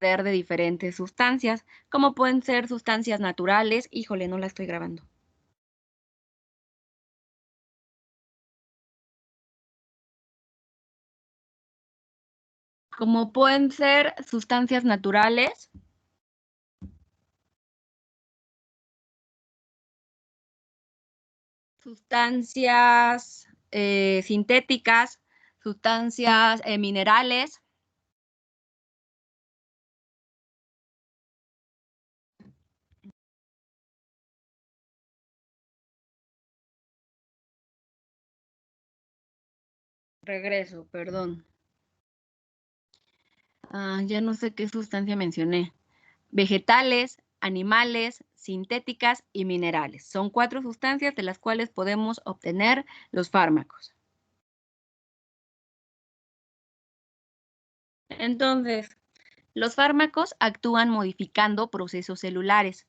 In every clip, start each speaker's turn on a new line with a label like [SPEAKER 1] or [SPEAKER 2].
[SPEAKER 1] de diferentes sustancias, como pueden ser sustancias naturales. Híjole, no la estoy grabando. Como pueden ser sustancias naturales, sustancias sintéticas, sustancias minerales. Regreso, perdón. Ya no sé qué sustancia mencioné. Vegetales, animales, sintéticas y minerales. Son 4 sustancias de las cuales podemos obtener los fármacos. Entonces, los fármacos actúan modificando procesos celulares.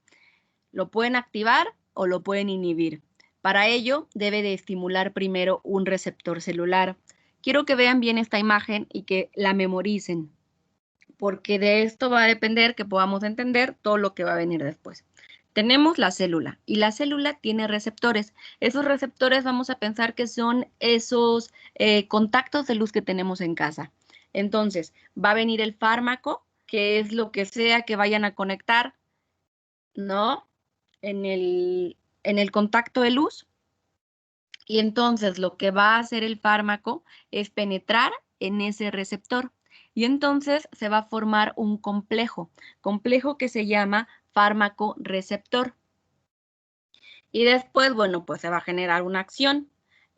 [SPEAKER 1] Lo pueden activar o lo pueden inhibir. Para ello, debe de estimular primero un receptor celular. Quiero que vean bien esta imagen y que la memoricen, porque de esto va a depender que podamos entender todo lo que va a venir después. Tenemos la célula y la célula tiene receptores. Esos receptores vamos a pensar que son esos contactos de luz que tenemos en casa. Entonces, va a venir el fármaco, que es lo que sea que vayan a conectar, ¿no? En el contacto de luz. Y entonces lo que va a hacer el fármaco es penetrar en ese receptor. Y entonces se va a formar un complejo que se llama fármaco receptor. Y después, bueno, pues se va a generar una acción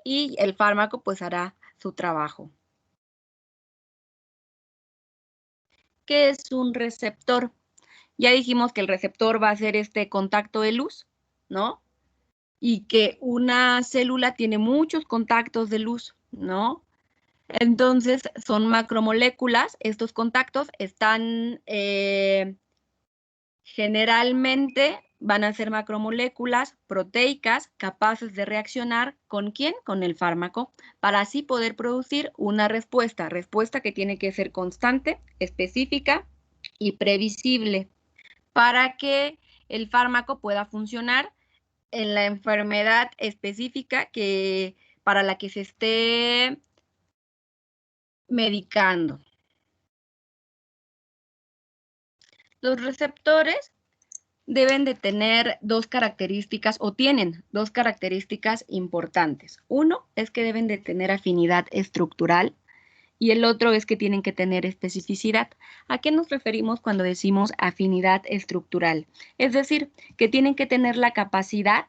[SPEAKER 1] y el fármaco pues hará su trabajo. ¿Qué es un receptor? Ya dijimos que el receptor va a ser este contacto de luz, ¿no? Y que una célula tiene muchos contactos de luz, ¿no? Entonces, son macromoléculas. Estos contactos están generalmente van a ser macromoléculas proteicas capaces de reaccionar ¿con quién? Con el fármaco, para así poder producir una respuesta que tiene que ser constante, específica y previsible, para que el fármaco pueda funcionar en la enfermedad específica para la que se esté medicando. Los receptores deben de tener 2 características o tienen 2 características importantes. Uno es que deben de tener afinidad estructural y el otro es que tienen que tener especificidad. ¿A qué nos referimos cuando decimos afinidad estructural? Es decir, que tienen que tener la capacidad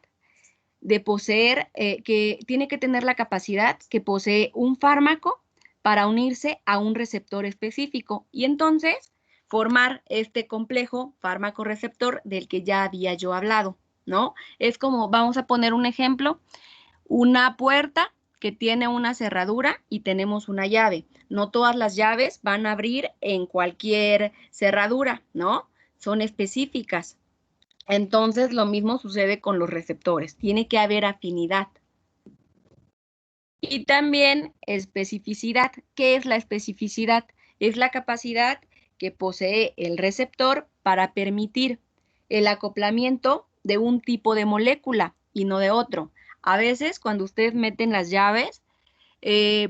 [SPEAKER 1] de poseer, que tiene que tener la capacidad que posee un fármaco para unirse a un receptor específico y entonces formar este complejo fármaco-receptor del que ya había yo hablado, ¿no? Es como, vamos a poner un ejemplo, una puerta que tiene una cerradura y tenemos una llave. No todas las llaves van a abrir en cualquier cerradura, ¿no? Son específicas. Entonces, lo mismo sucede con los receptores. Tiene que haber afinidad. Y también especificidad. ¿Qué es la especificidad? Es la capacidad que posee el receptor para permitir el acoplamiento de un tipo de molécula y no de otro. A veces, cuando ustedes meten las llaves,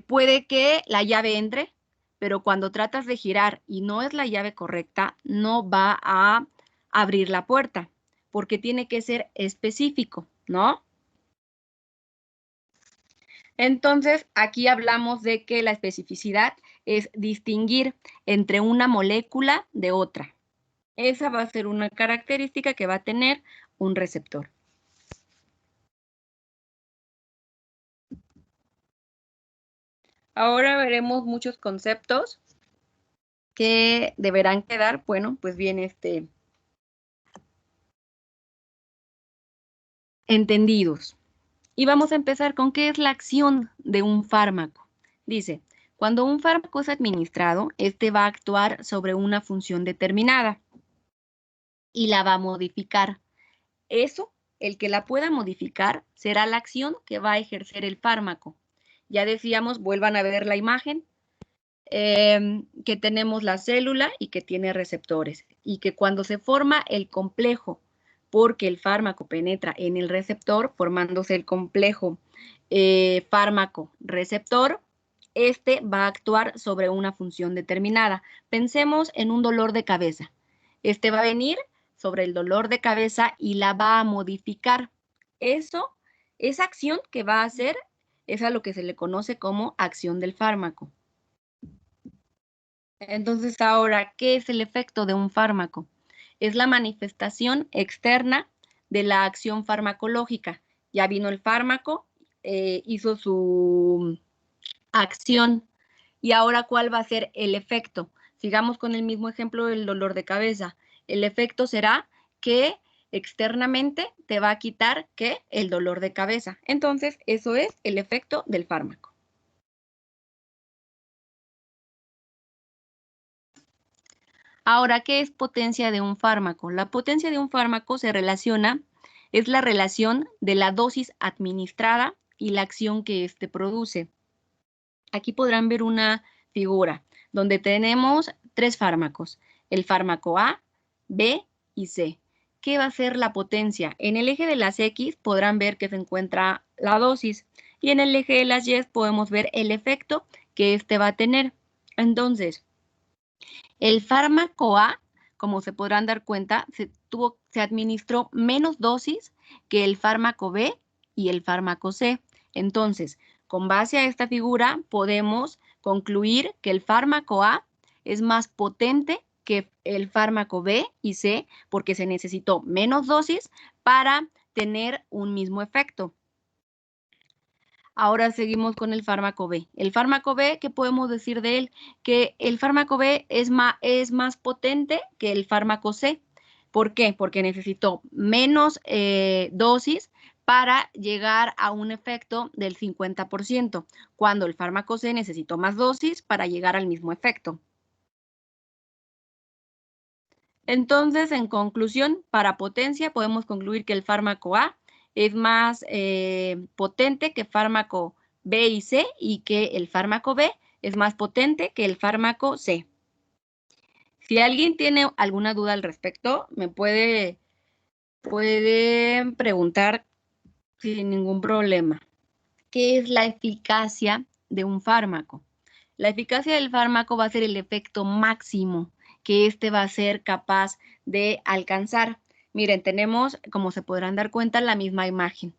[SPEAKER 1] puede que la llave entre, pero cuando tratas de girar y no es la llave correcta, no va a abrir la puerta, porque tiene que ser específico, ¿no? Entonces, aquí hablamos de que la especificidad es distinguir entre una molécula de otra. Esa va a ser una característica que va a tener un receptor. Ahora veremos muchos conceptos que deberán quedar, bueno, pues bien, entendidos. Y vamos a empezar con qué es la acción de un fármaco. Dice, cuando un fármaco es administrado, este va a actuar sobre una función determinada y la va a modificar. Eso, el que la pueda modificar, será la acción que va a ejercer el fármaco. Ya decíamos, vuelvan a ver la imagen. que tenemos la célula y que tiene receptores, y que cuando se forma el complejo, porque el fármaco penetra en el receptor, formándose el complejo fármaco-receptor, este va a actuar sobre una función determinada. Pensemos en un dolor de cabeza. Este va a venir sobre el dolor de cabeza y la va a modificar. Esa acción que va a hacer es a lo que se le conoce como acción del fármaco. Entonces, ahora, ¿qué es el efecto de un fármaco? Es la manifestación externa de la acción farmacológica. Ya vino el fármaco, hizo su acción. Y ahora, ¿cuál va a ser el efecto? Sigamos con el mismo ejemplo del dolor de cabeza. El efecto será que externamente te va a quitar, ¿qué? El dolor de cabeza. Entonces, eso es el efecto del fármaco. Ahora, ¿qué es potencia de un fármaco? La potencia de un fármaco es la relación de la dosis administrada y la acción que éste produce. Aquí podrán ver una figura donde tenemos 3 fármacos, el fármaco A, B y C. ¿Qué va a ser la potencia? En el eje de las X podrán ver que se encuentra la dosis y en el eje de las Y podemos ver el efecto que éste va a tener. Entonces, el fármaco A, como se podrán dar cuenta, se administró menos dosis que el fármaco B y el fármaco C. Entonces, con base a esta figura, podemos concluir que el fármaco A es más potente que el fármaco B y C porque se necesitó menos dosis para tener un mismo efecto. Ahora seguimos con el fármaco B. El fármaco B, ¿qué podemos decir de él? Que el fármaco B es más potente que el fármaco C. ¿Por qué? Porque necesitó menos dosis para llegar a un efecto del 50%, cuando el fármaco C necesitó más dosis para llegar al mismo efecto. Entonces, en conclusión, para potencia podemos concluir que el fármaco A es más potente que el fármaco B y C y que el fármaco B es más potente que el fármaco C. Si alguien tiene alguna duda al respecto, me puede preguntar sin ningún problema. ¿Qué es la eficacia de un fármaco? La eficacia del fármaco va a ser el efecto máximo que éste va a ser capaz de alcanzar. Miren, tenemos, como se podrán dar cuenta, la misma imagen.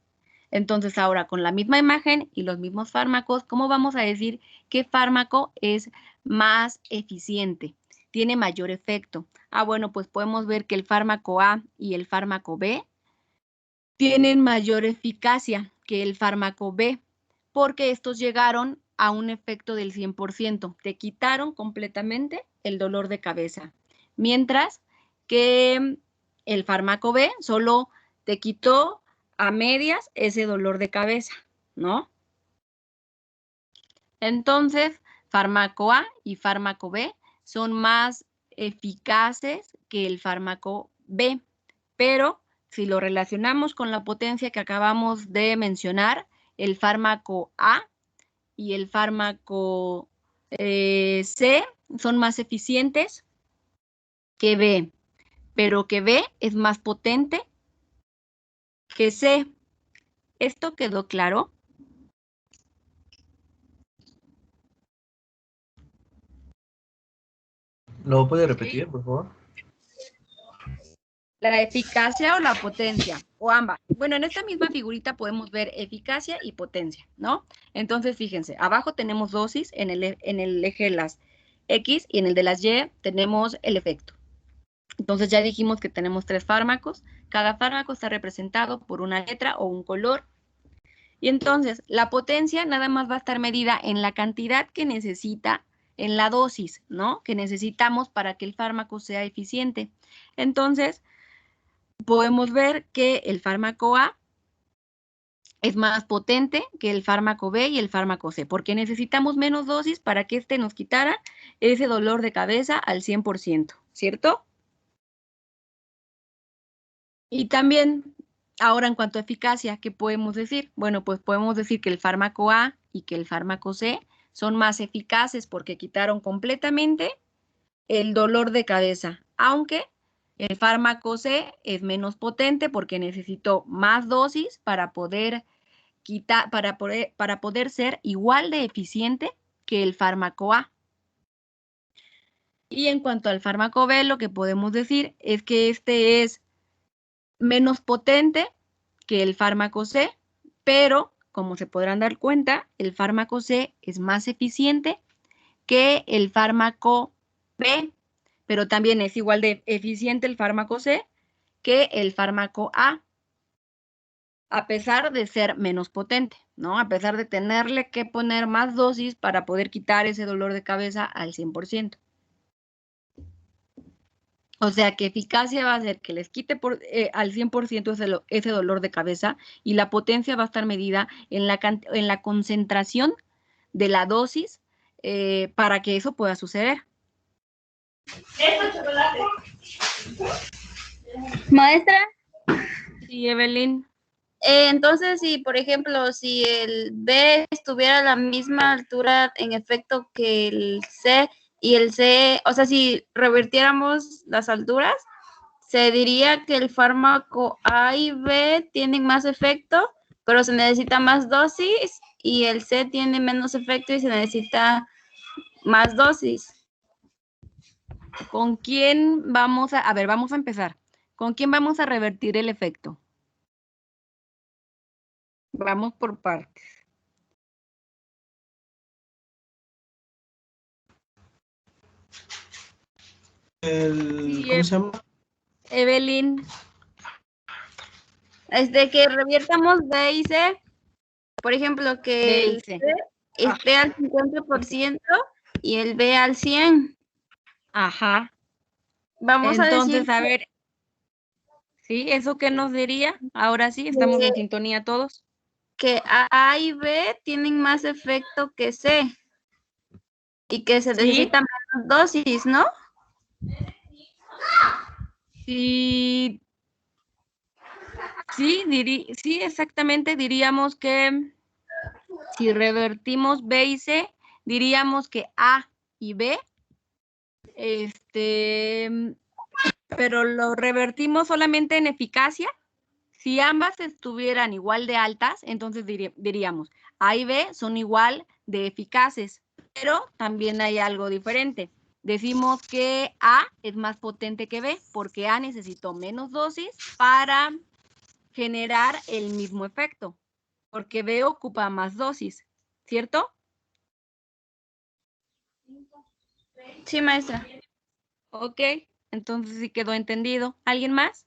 [SPEAKER 1] Entonces, ahora con la misma imagen y los mismos fármacos, ¿cómo vamos a decir qué fármaco es más eficiente? Tiene mayor efecto. Bueno, pues podemos ver que el fármaco A y el fármaco B tienen mayor eficacia que el fármaco B, porque estos llegaron a un efecto del 100%, te quitaron completamente el dolor de cabeza, mientras que el fármaco B solo te quitó a medias ese dolor de cabeza, ¿no? Entonces, fármaco A y fármaco B son más eficaces que el fármaco B, pero si lo relacionamos con la potencia que acabamos de mencionar, el fármaco A y el fármaco C son más eficientes que B, pero que B es más potente que C. ¿Esto quedó claro?
[SPEAKER 2] ¿Lo puede repetir, por favor?
[SPEAKER 1] La eficacia o la potencia, o ambas. Bueno, en esta misma figurita podemos ver eficacia y potencia, ¿no? Entonces, fíjense, abajo tenemos dosis en el eje de las X y en el de las Y tenemos el efecto. Entonces, ya dijimos que tenemos 3 fármacos. Cada fármaco está representado por una letra o un color. Y entonces, la potencia nada más va a estar medida en la cantidad que necesita, en la dosis, ¿no? Que necesitamos para que el fármaco sea eficiente. Entonces, podemos ver que el fármaco A es más potente que el fármaco B y el fármaco C, porque necesitamos menos dosis para que este nos quitara ese dolor de cabeza al 100%, ¿cierto? Y también, ahora en cuanto a eficacia, ¿qué podemos decir? Bueno, pues podemos decir que el fármaco A y que el fármaco C son más eficaces porque quitaron completamente el dolor de cabeza, aunque el fármaco C es menos potente porque necesitó más dosis para poder para poder ser igual de eficiente que el fármaco A. Y en cuanto al fármaco B, lo que podemos decir es que este es menos potente que el fármaco C, pero como se podrán dar cuenta, el fármaco C es más eficiente que el fármaco B, pero también es igual de eficiente el fármaco C que el fármaco a pesar de ser menos potente, ¿no? A pesar de tenerle que poner más dosis para poder quitar ese dolor de cabeza al 100%. O sea que eficacia va a ser que les quite al 100% ese dolor de cabeza y la potencia va a estar medida en la concentración de la dosis para que eso pueda suceder.
[SPEAKER 3] Maestra.
[SPEAKER 1] Sí, Evelyn.
[SPEAKER 3] Entonces, si por ejemplo, si el B estuviera a la misma altura en efecto que el C y el C, o sea, si revirtiéramos las alturas, se diría que el fármaco A y B tienen más efecto, pero se necesita más dosis, y el C tiene menos efecto y se necesita más dosis.
[SPEAKER 1] ¿Con quién vamos a ver, vamos a empezar. ¿Con quién vamos a revertir el efecto? Vamos por partes.
[SPEAKER 2] ¿Cómo se llama?
[SPEAKER 1] Evelyn.
[SPEAKER 3] Que reviertamos B y C, por ejemplo, que el C esté al 50% y el B al 100%.
[SPEAKER 1] Ajá.
[SPEAKER 3] Vamos
[SPEAKER 1] entonces,
[SPEAKER 3] a decir...
[SPEAKER 1] a ver, ¿sí? ¿Eso qué nos diría? Ahora sí, estamos en sintonía todos.
[SPEAKER 3] Que A y B tienen más efecto que C y que se necesita menos dosis, ¿no?
[SPEAKER 1] Sí, sí, exactamente. Diríamos que si revertimos B y C, diríamos que A y B, pero lo revertimos solamente en eficacia. Si ambas estuvieran igual de altas, entonces diríamos A y B son igual de eficaces, pero también hay algo diferente. Decimos que A es más potente que B porque A necesitó menos dosis para generar el mismo efecto, porque B ocupa más dosis, ¿cierto?
[SPEAKER 3] Sí, maestra.
[SPEAKER 1] Ok, entonces sí quedó entendido. ¿Alguien más?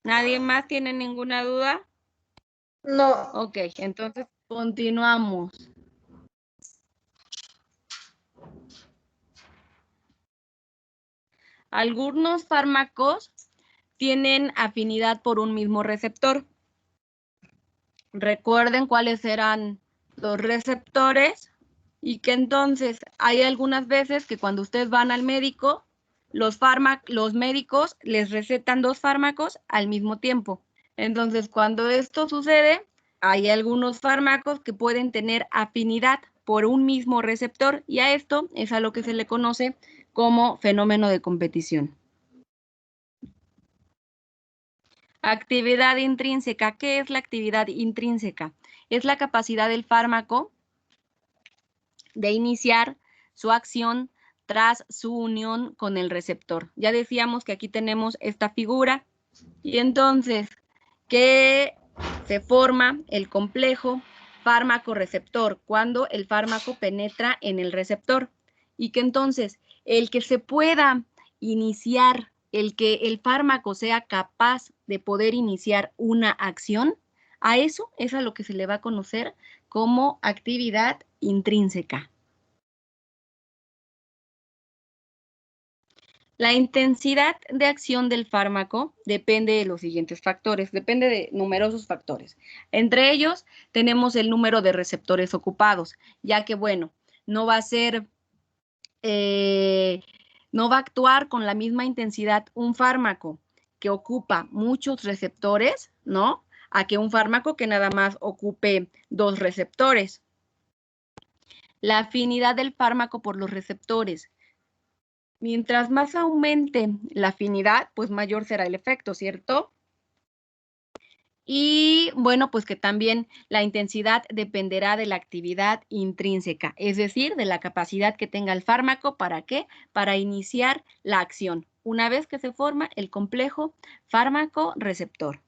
[SPEAKER 1] ¿Nadie más tiene ninguna duda?
[SPEAKER 3] No.
[SPEAKER 1] Ok, entonces continuamos. Algunos fármacos tienen afinidad por un mismo receptor. Recuerden cuáles eran los receptores y que entonces hay algunas veces que cuando ustedes van al médico, los médicos les recetan 2 fármacos al mismo tiempo. Entonces, cuando esto sucede, hay algunos fármacos que pueden tener afinidad por un mismo receptor y a esto es a lo que se le conoce como fenómeno de competición. Actividad intrínseca. ¿Qué es la actividad intrínseca? Es la capacidad del fármaco de iniciar su acción tras su unión con el receptor. Ya decíamos que aquí tenemos esta figura y entonces que se forma el complejo fármaco-receptor cuando el fármaco penetra en el receptor y que entonces el que se pueda iniciar, el que el fármaco sea capaz de poder iniciar una acción, a eso es a lo que se le va a conocer como actividad intrínseca. La intensidad de acción del fármaco depende de los siguientes factores, depende de numerosos factores. Entre ellos tenemos el número de receptores ocupados, ya que, bueno, no va a ser, no va a actuar con la misma intensidad un fármaco que ocupa muchos receptores, ¿no? A que un fármaco que nada más ocupe 2 receptores. La afinidad del fármaco por los receptores. Mientras más aumente la afinidad, pues mayor será el efecto, ¿cierto? Y bueno, pues que también la intensidad dependerá de la actividad intrínseca, es decir, de la capacidad que tenga el fármaco, ¿para qué? Para iniciar la acción, una vez que se forma el complejo fármaco-receptor.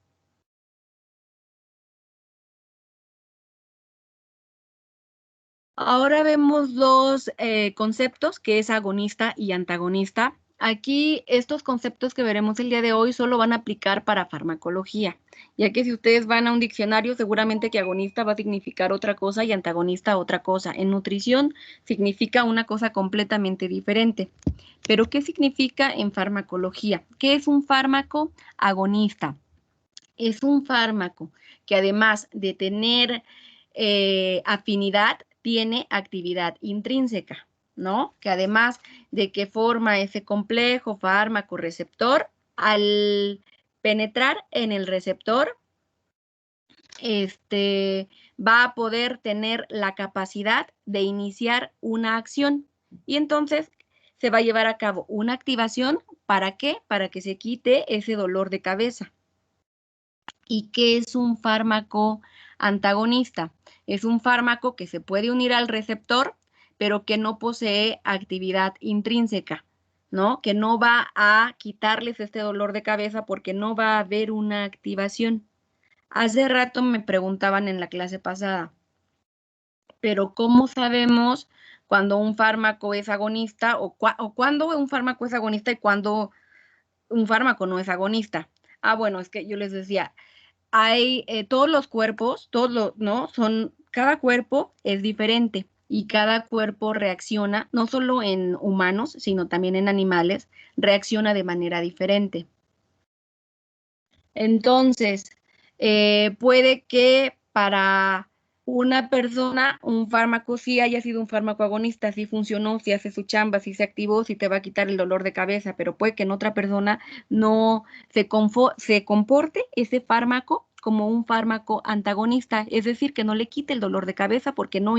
[SPEAKER 1] Ahora vemos dos conceptos, que es agonista y antagonista. Aquí estos conceptos que veremos el día de hoy solo van a aplicar para farmacología, ya que si ustedes van a un diccionario, seguramente que agonista va a significar otra cosa y antagonista otra cosa. En nutrición significa una cosa completamente diferente. Pero, ¿qué significa en farmacología? ¿Qué es un fármaco agonista? Es un fármaco que además de tener afinidad, tiene actividad intrínseca, ¿no? Que además de que forma ese complejo fármaco-receptor, al penetrar en el receptor, va a poder tener la capacidad de iniciar una acción y entonces se va a llevar a cabo una activación. ¿Para qué? Para que se quite ese dolor de cabeza. ¿Y qué es un fármaco antagonista? Es un fármaco que se puede unir al receptor, pero que no posee actividad intrínseca, ¿no? Que no va a quitarles este dolor de cabeza porque no va a haber una activación. Hace rato me preguntaban en la clase pasada, pero ¿cómo sabemos cuando un fármaco es agonista o cuándo un fármaco es agonista y cuándo un fármaco no es agonista? Ah, bueno, es que yo les decía, hay todos los cuerpos, ¿no? Cada cuerpo es diferente y cada cuerpo reacciona, no solo en humanos, sino también en animales, reacciona de manera diferente. Entonces, puede que para una persona un fármaco sí haya sido un fármaco agonista, sí funcionó, sí hace su chamba, sí se activó, sí te va a quitar el dolor de cabeza, pero puede que en otra persona no se comporte ese fármaco como un fármaco antagonista, es decir, que no le quite el dolor de cabeza porque no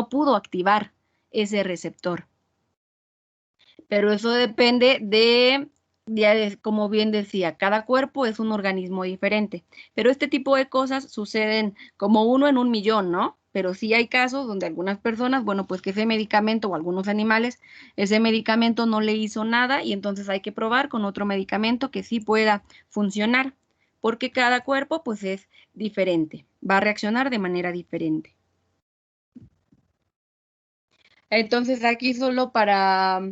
[SPEAKER 1] pudo activar ese receptor. Pero eso depende como bien decía, cada cuerpo es un organismo diferente, pero este tipo de cosas suceden como 1 en 1.000.000, ¿no? Pero sí hay casos donde algunas personas, bueno, pues que ese medicamento o algunos animales, ese medicamento no le hizo nada y entonces hay que probar con otro medicamento que sí pueda funcionar, porque cada cuerpo pues es diferente, va a reaccionar de manera diferente. Entonces aquí solo para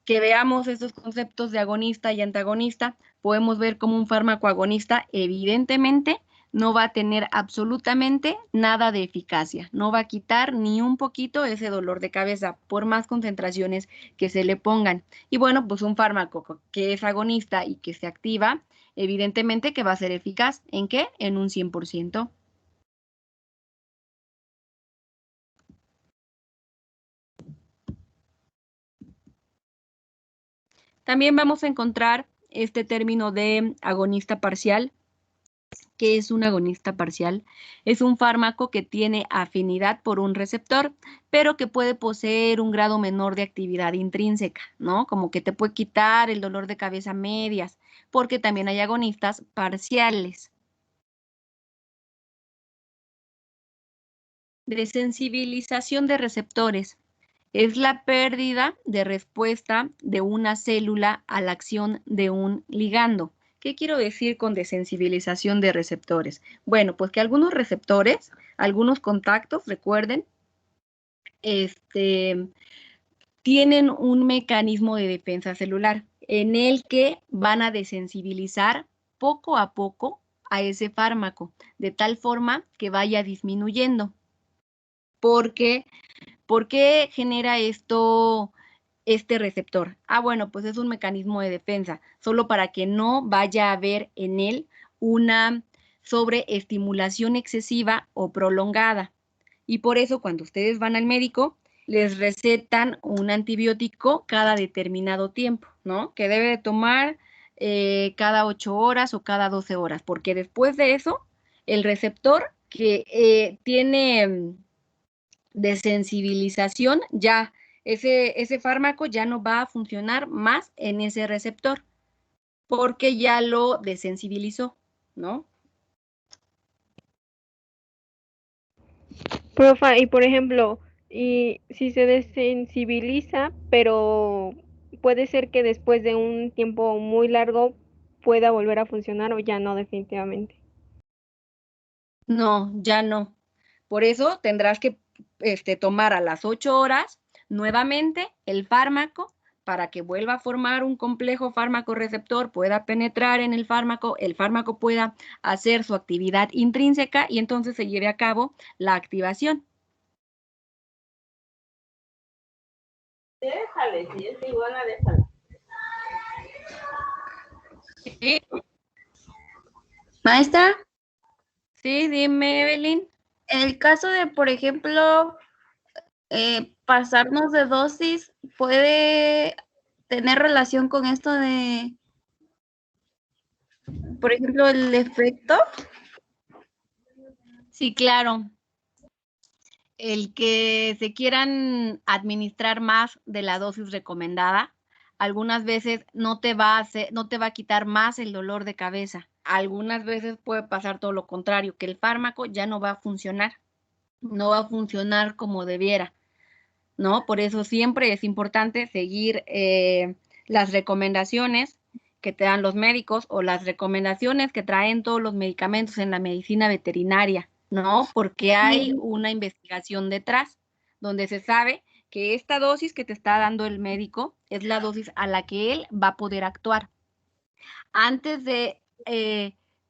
[SPEAKER 1] que veamos estos conceptos de agonista y antagonista, podemos ver cómo un fármaco agonista evidentemente no va a tener absolutamente nada de eficacia, no va a quitar ni un poquito ese dolor de cabeza por más concentraciones que se le pongan. Y bueno, pues un fármaco que es agonista y que se activa, evidentemente que va a ser eficaz. ¿En qué? En un 100%. También vamos a encontrar este término de agonista parcial. ¿Qué es un agonista parcial? Es un fármaco que tiene afinidad por un receptor, pero que puede poseer un grado menor de actividad intrínseca, ¿no? Como que te puede quitar el dolor de cabeza a medias, porque también hay agonistas parciales. Desensibilización de receptores. Es la pérdida de respuesta de una célula a la acción de un ligando. ¿Qué quiero decir con desensibilización de receptores? Bueno, pues que algunos receptores, algunos contactos, recuerden, tienen un mecanismo de defensa celular en el que van a desensibilizar poco a poco a ese fármaco, de tal forma que vaya disminuyendo. ¿Por qué genera esto este receptor? Ah, bueno, pues es un mecanismo de defensa, solo para que no vaya a haber en él una sobreestimulación excesiva o prolongada. Y por eso cuando ustedes van al médico, les recetan un antibiótico cada determinado tiempo, ¿no? Que debe de tomar cada 8 horas o cada 12 horas, porque después de eso, el receptor que tiene desensibilización, ya ese fármaco ya no va a funcionar más en ese receptor, porque ya lo desensibilizó, ¿no?
[SPEAKER 4] Profa, y por ejemplo, y si se desensibiliza, pero puede ser que después de un tiempo muy largo pueda volver a funcionar o ya no definitivamente.
[SPEAKER 1] No, ya no. Por eso tendrás que tomar a las 8 horas nuevamente el fármaco para que vuelva a formar un complejo fármaco receptor, pueda penetrar en el fármaco pueda hacer su actividad intrínseca y entonces se lleve a cabo la activación.
[SPEAKER 5] Déjale, si es iguana, déjala.
[SPEAKER 1] ¿Sí?
[SPEAKER 3] Maestra,
[SPEAKER 1] Sí, dime, Evelyn.
[SPEAKER 3] en el caso de, por ejemplo, pasarnos de dosis, ¿puede tener relación con esto de, por ejemplo, el efecto?
[SPEAKER 1] Sí, claro. El que se quieran administrar más de la dosis recomendada, algunas veces no te va a quitar más el dolor de cabeza. Algunas veces puede pasar todo lo contrario, que el fármaco ya no va a funcionar, no va a funcionar como debiera, ¿no? Por eso siempre es importante seguir las recomendaciones que te dan los médicos o las recomendaciones que traen todos los medicamentos en la medicina veterinaria, ¿no? Porque hay una investigación detrás donde se sabe que esta dosis que te está dando el médico es la dosis a la que él va a poder actuar. Antes de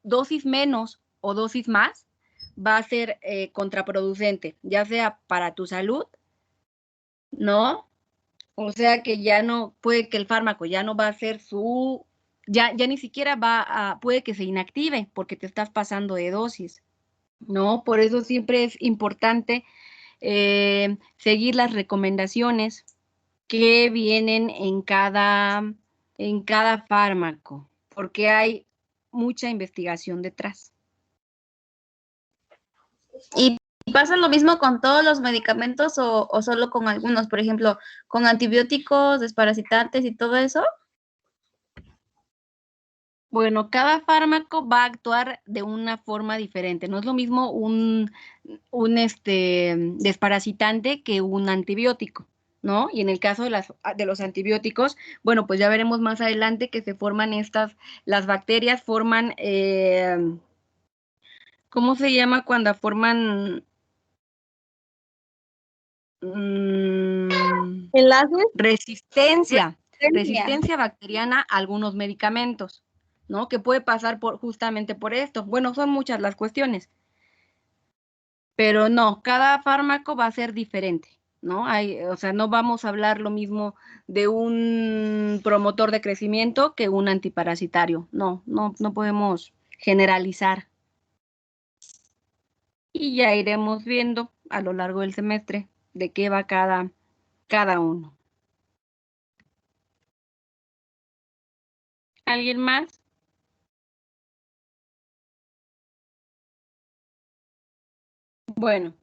[SPEAKER 1] dosis menos o dosis más, va a ser contraproducente, ya sea para tu salud, ¿no? O sea que ya no, puede que el fármaco ya no va a ser ya ni siquiera puede que se inactive porque te estás pasando de dosis, ¿no? Por eso siempre es importante seguir las recomendaciones que vienen en cada fármaco, porque hay mucha investigación detrás.
[SPEAKER 3] ¿Y pasa lo mismo con todos los medicamentos o solo con algunos? Por ejemplo, con antibióticos, desparasitantes y todo eso.
[SPEAKER 1] Bueno, cada fármaco va a actuar de una forma diferente. No es lo mismo un desparasitante que un antibiótico, ¿no? Y en el caso de los antibióticos, bueno, pues ya veremos más adelante que se forman las bacterias forman, ¿cómo se llama cuando forman?
[SPEAKER 3] ¿Enlaces?
[SPEAKER 1] Resistencia bacteriana a algunos medicamentos, ¿no? Que puede pasar justamente por esto. Bueno, son muchas las cuestiones, pero no, cada fármaco va a ser diferente, ¿no? O sea, no vamos a hablar lo mismo de un promotor de crecimiento que un antiparasitario. No podemos generalizar. Y ya iremos viendo a lo largo del semestre de qué va cada uno. ¿Alguien más? Bueno,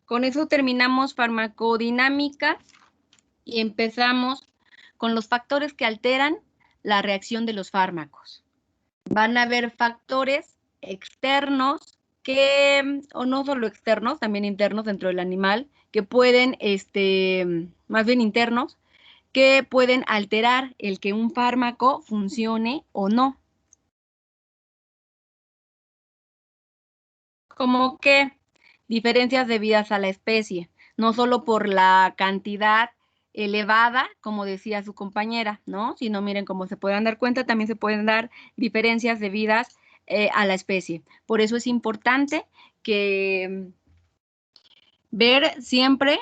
[SPEAKER 1] con eso terminamos farmacodinámica y empezamos con los factores que alteran la reacción de los fármacos. Van a haber factores externos o no solo externos, también internos dentro del animal, que pueden, más bien internos, que pueden alterar el que un fármaco funcione o no. Como que diferencias debidas a la especie, no solo por la cantidad elevada, como decía su compañera, ¿no? Sino miren, como se pueden dar cuenta, también se pueden dar diferencias debidas a la especie. Por eso es importante que ver siempre,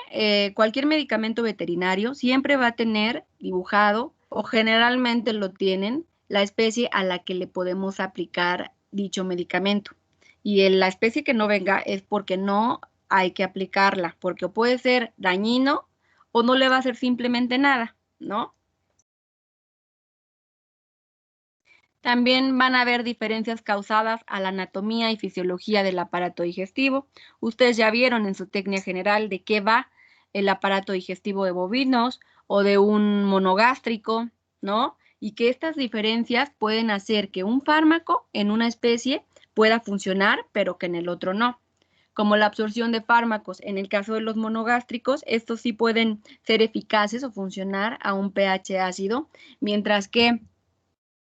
[SPEAKER 1] cualquier medicamento veterinario siempre va a tener dibujado, o generalmente lo tienen, la especie a la que le podemos aplicar dicho medicamento. Y en la especie que no venga es porque no hay que aplicarla, porque puede ser dañino o no le va a hacer simplemente nada, ¿no? También van a haber diferencias causadas a la anatomía y fisiología del aparato digestivo. Ustedes ya vieron en su técnica general de qué va el aparato digestivo de bovinos o de un monogástrico, ¿no? Y que estas diferencias pueden hacer que un fármaco en una especie pueda funcionar, pero que en el otro no. Como la absorción de fármacos, en el caso de los monogástricos, estos sí pueden ser eficaces o funcionar a un pH ácido, mientras que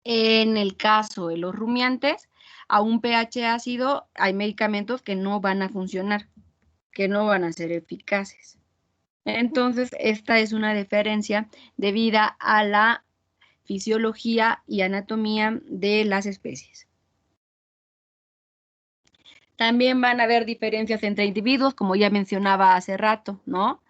[SPEAKER 1] en el caso de los rumiantes, a un pH ácido hay medicamentos que no van a funcionar, que no van a ser eficaces. Entonces, esta es una diferencia debida a la fisiología y anatomía de las especies. También van a haber diferencias entre individuos, como ya mencionaba hace rato, ¿no?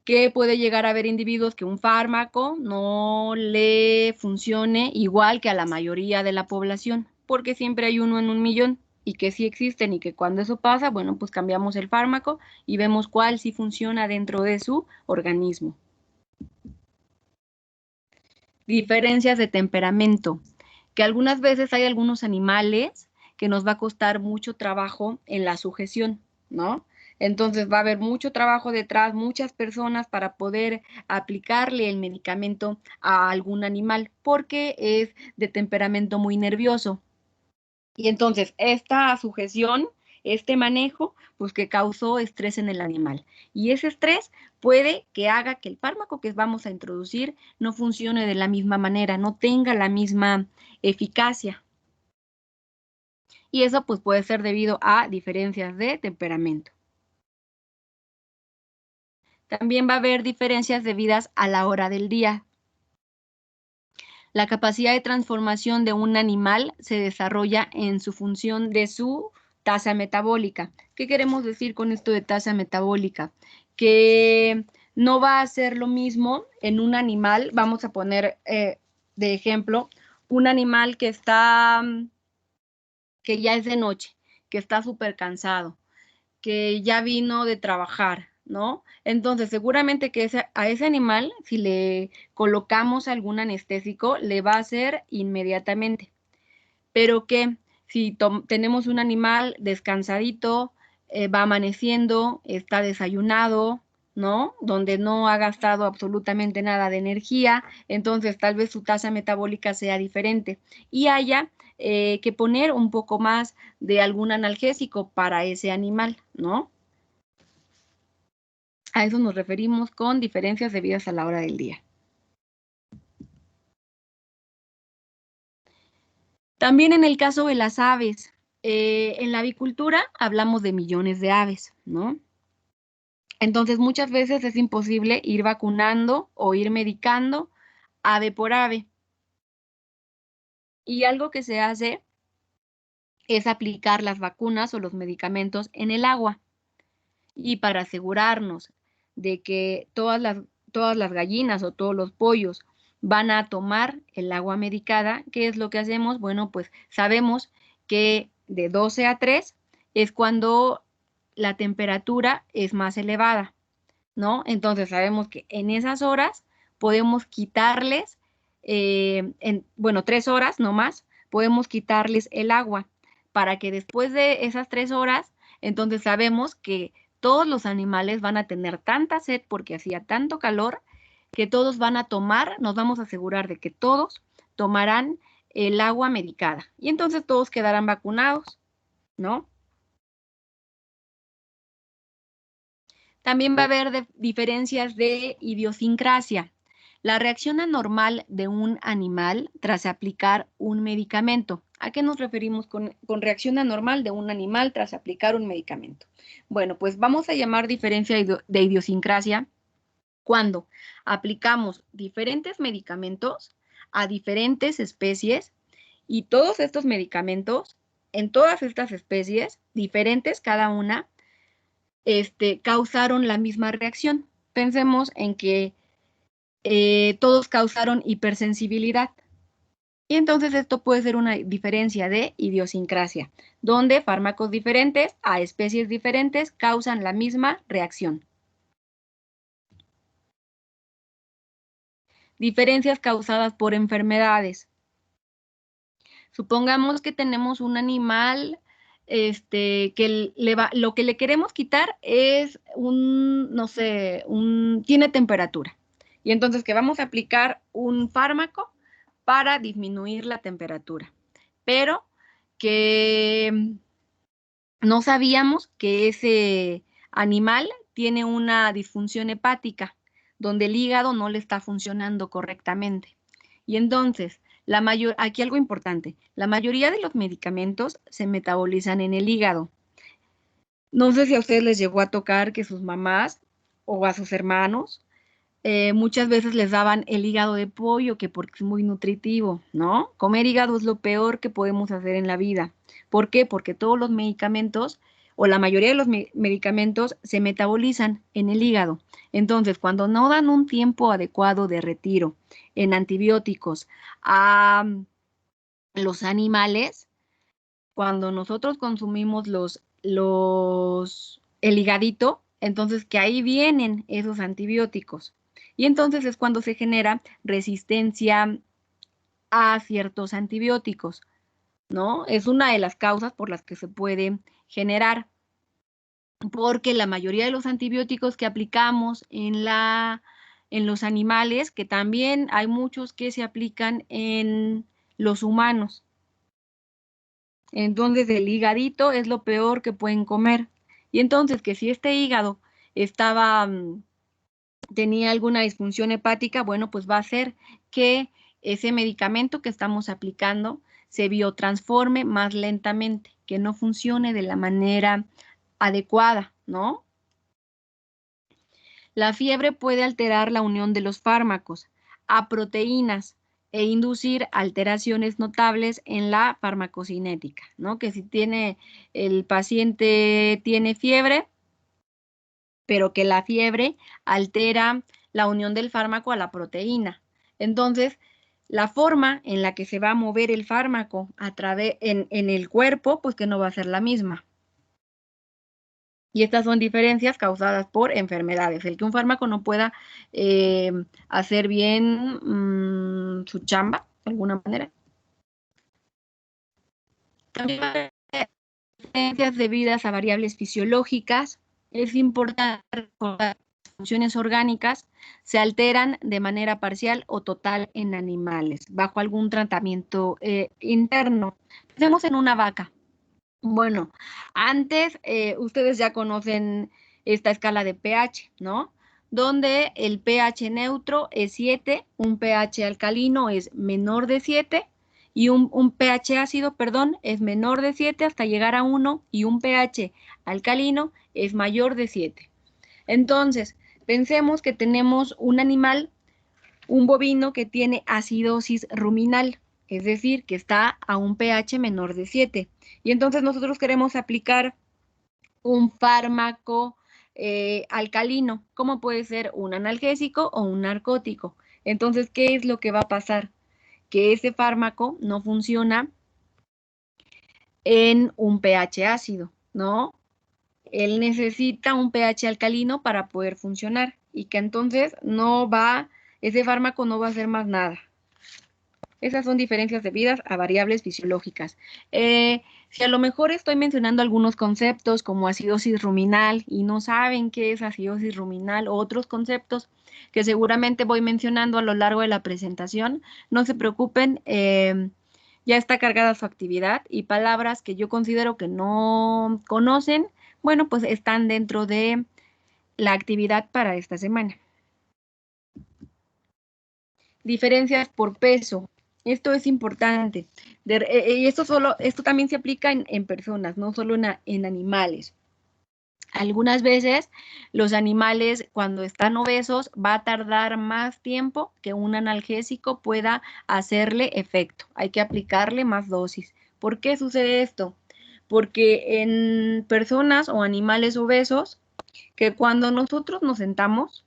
[SPEAKER 1] Que puede llegar a haber individuos que un fármaco no le funcione igual que a la mayoría de la población, porque siempre hay uno en un millón y que sí existen y que cuando eso pasa, bueno, pues cambiamos el fármaco y vemos cuál sí funciona dentro de su organismo. Diferencias de temperamento, que algunas veces hay algunos animales que nos va a costar mucho trabajo en la sujeción, ¿no? Entonces va a haber mucho trabajo detrás, muchas personas para poder aplicarle el medicamento a algún animal porque es de temperamento muy nervioso. Y entonces esta sujeción, este manejo, pues que causó estrés en el animal. Y ese estrés puede que haga que el fármaco que vamos a introducir no funcione de la misma manera, no tenga la misma eficacia. Y eso pues puede ser debido a diferencias de temperamento. También va a haber diferencias debidas a la hora del día. La capacidad de transformación de un animal se desarrolla en su función de su tasa metabólica. ¿Qué queremos decir con esto de tasa metabólica? Que no va a ser lo mismo en un animal, vamos a poner de ejemplo, un animal que ya es de noche, que está súper cansado, que ya vino de trabajar, ¿no? Entonces, seguramente que a ese animal, si le colocamos algún anestésico, le va a hacer inmediatamente. Pero que si tenemos un animal descansadito, va amaneciendo, está desayunado, ¿no? Donde no ha gastado absolutamente nada de energía, entonces tal vez su tasa metabólica sea diferente y haya que poner un poco más de algún analgésico para ese animal, ¿no? A eso nos referimos con diferencias debidas a la hora del día. También en el caso de las aves, en la avicultura hablamos de millones de aves, ¿no? Entonces muchas veces es imposible ir vacunando o ir medicando ave por ave. Y algo que se hace es aplicar las vacunas o los medicamentos en el agua. Y para asegurarnos de que todas las gallinas o todos los pollos van a tomar el agua medicada, ¿qué es lo que hacemos? Bueno, pues sabemos que de 12 a 3 es cuando la temperatura es más elevada, ¿no? Entonces sabemos que en esas horas podemos quitarles, 3 horas no más, podemos quitarles el agua para que después de esas 3 horas, entonces sabemos que todos los animales van a tener tanta sed porque hacía tanto calor que todos van a tomar, nos vamos a asegurar de que todos tomarán el agua medicada y entonces todos quedarán vacunados, ¿no? También va a haber diferencias de idiosincrasia. La reacción anormal de un animal tras aplicar un medicamento. ¿A qué nos referimos con reacción anormal de un animal tras aplicar un medicamento? Bueno, pues vamos a llamar diferencia de idiosincrasia cuando aplicamos diferentes medicamentos a diferentes especies y todos estos medicamentos en todas estas especies, diferentes cada una, causaron la misma reacción. Pensemos en que todos causaron hipersensibilidad. Y entonces esto puede ser una diferencia de idiosincrasia, donde fármacos diferentes a especies diferentes causan la misma reacción. Diferencias causadas por enfermedades. Supongamos que tenemos un animal que lo que le queremos quitar es no sé, tiene temperatura. Y entonces que vamos a aplicar un fármaco para disminuir la temperatura. Pero que no sabíamos que ese animal tiene una disfunción hepática, donde el hígado no le está funcionando correctamente. Y entonces, aquí algo importante, la mayoría de los medicamentos se metabolizan en el hígado. No sé si a ustedes les llegó a tocar que sus mamás o a sus hermanos muchas veces les daban el hígado de pollo, que porque es muy nutritivo, ¿no? Comer hígado es lo peor que podemos hacer en la vida. ¿Por qué? Porque todos los medicamentos, o la mayoría de los medicamentos, se metabolizan en el hígado. Entonces, cuando no dan un tiempo adecuado de retiro en antibióticos a los animales, cuando nosotros consumimos el higadito, entonces que ahí vienen esos antibióticos. Y entonces es cuando se genera resistencia a ciertos antibióticos, ¿no? Es una de las causas por las que se puede generar, porque la mayoría de los antibióticos que aplicamos en los animales, que también hay muchos que se aplican en los humanos. Entonces el higadito es lo peor que pueden comer. Y entonces que si este hígado tenía alguna disfunción hepática, bueno, pues va a hacer que ese medicamento que estamos aplicando se biotransforme más lentamente, que no funcione de la manera adecuada, ¿no? La fiebre puede alterar la unión de los fármacos a proteínas e inducir alteraciones notables en la farmacocinética, ¿no? Que si el paciente tiene fiebre, pero que la fiebre altera la unión del fármaco a la proteína. Entonces, la forma en la que se va a mover el fármaco en el cuerpo, pues que no va a ser la misma. Y estas son diferencias causadas por enfermedades. El que un fármaco no pueda hacer bien su chamba, de alguna manera. También diferencias debidas a variables fisiológicas. Es importante recordar que las funciones orgánicas se alteran de manera parcial o total en animales, bajo algún tratamiento interno. Pensemos en una vaca. Bueno, antes ustedes ya conocen esta escala de pH, ¿no? Donde el pH neutro es 7, un pH alcalino es menor de 7 y un pH ácido, perdón, es menor de 7 hasta llegar a 1 y un pH alcalino es mayor de 7. Entonces, pensemos que tenemos un animal, un bovino que tiene acidosis ruminal, es decir, que está a un pH menor de 7. Y entonces nosotros queremos aplicar un fármaco alcalino, como puede ser un analgésico o un narcótico. Entonces, ¿qué es lo que va a pasar? Que ese fármaco no funciona en un pH ácido, ¿no? Él necesita un pH alcalino para poder funcionar y que entonces ese fármaco no va a hacer más nada. Esas son diferencias debidas a variables fisiológicas. Si a lo mejor estoy mencionando algunos conceptos como acidosis ruminal y no saben qué es acidosis ruminal o otros conceptos que seguramente voy mencionando a lo largo de la presentación, no se preocupen, ya está cargada su actividad y palabras que yo considero que no conocen, bueno, pues están dentro de la actividad para esta semana. Diferencias por peso. Esto es importante. Y esto también se aplica en personas, no solo en animales. Algunas veces los animales cuando están obesos va a tardar más tiempo que un analgésico pueda hacerle efecto. Hay que aplicarle más dosis. ¿Por qué sucede esto? Porque en personas o animales obesos, que cuando nosotros nos sentamos,